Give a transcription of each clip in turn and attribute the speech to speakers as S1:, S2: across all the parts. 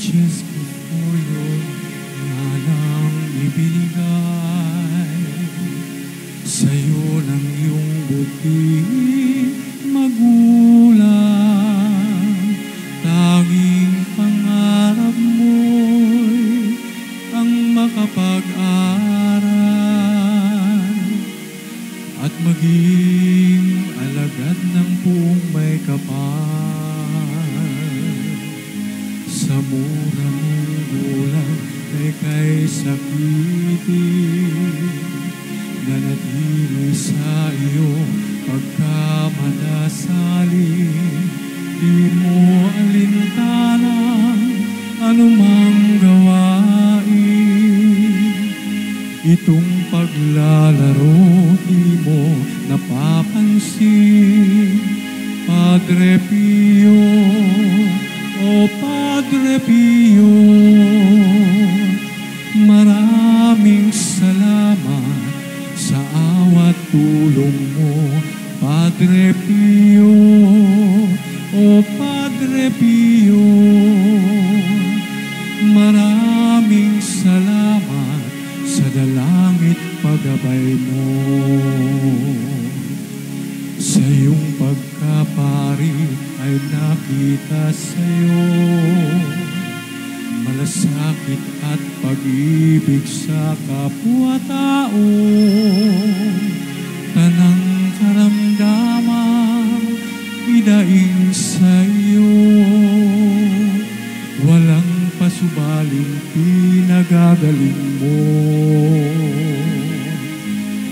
S1: just before your ngalang ibinigay. Sa'yo ng iyong butihin magulang, tanging pangarap mo'y ang makapag-aral at maging alagad ng buong may kapal. Sa mura mong gulang ay kay sakitin, nanatili sa iyo pagkamadasalin. Di mo alintanan anumang gawain. Itong paglalaro di mo napapansin. Padre Pio, o Padre Pio, maraming salamat sa awat tulong mo. Padre Pio, o Padre Pio, maraming salamat sa dalangit paggabay mo. Sa iyong pagkapari ay nakita sa'yo malasakit at pag-ibig sa kapwa-tao. Tanang karamdaman idaing sa'yo, walang pasubaling pinagagaling mo.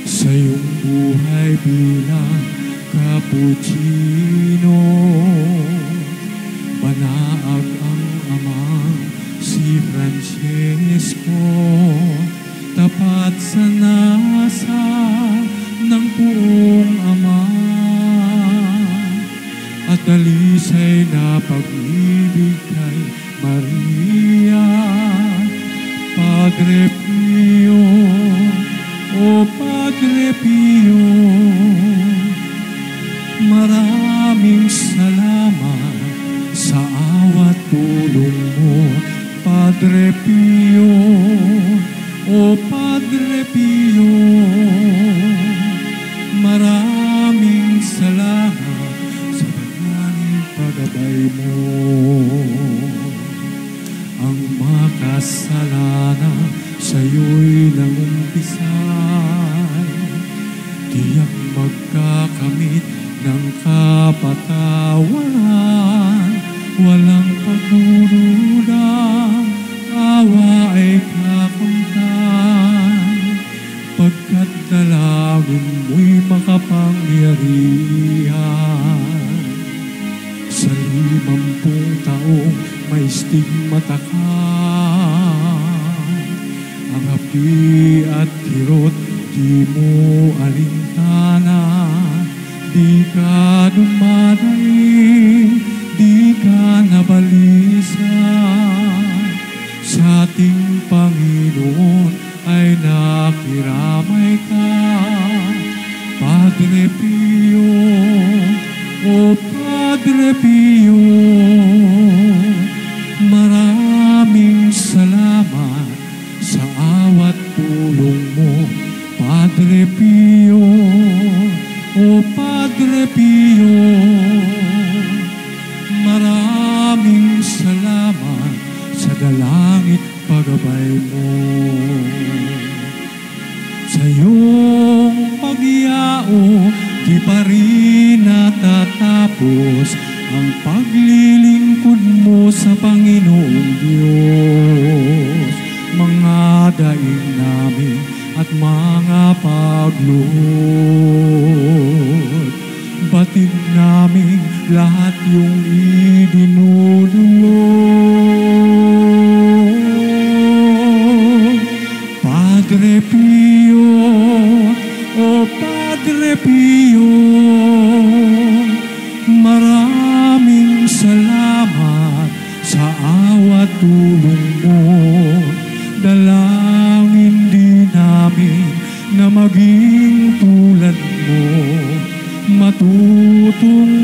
S1: Sa iyong buhay bilang Cappuccino, banaag ang amang si Francesco, tapat sa nasa ng buong ama, at dalisay na pag-ibig kay Maria. Padre Pio, o Padre Pio, maraming salamat sa awat tulong mo. Padre Pio, o Padre Pio, maraming salamat sa dalangin paggabay mo. Ang makasalanan sa'yo'y nangumpisay, tiyak magkakamit ng kapatawaran. Walang pagdududa, awa ay kakamtan, pagkat dalangin mo'y makapangyarihan. Sa 50 taong may stigmata ka, ang hapdi at kirot di mo alintanan. Di ka dumadaing, di ka nabalisa, sa ating Panginoon ay nakiramay ka. Padre Pio, o Padre Pio, maraming salamat sa awat tulong mo. Padre Pio, o Padre Pio, maraming salamat sa dalangit paggabay mo. Sa iyong pagyao, di pa rin natatapos ang paglilingkod mo sa Panginoong Diyos. Mga daing namin at mga pagluhod, batid namin lahat yung idinudulog. Padre Pio, o Padre Pio, maraming salamat sa awat tulong mo. Dalangin din namin na maging tulad mo, matutong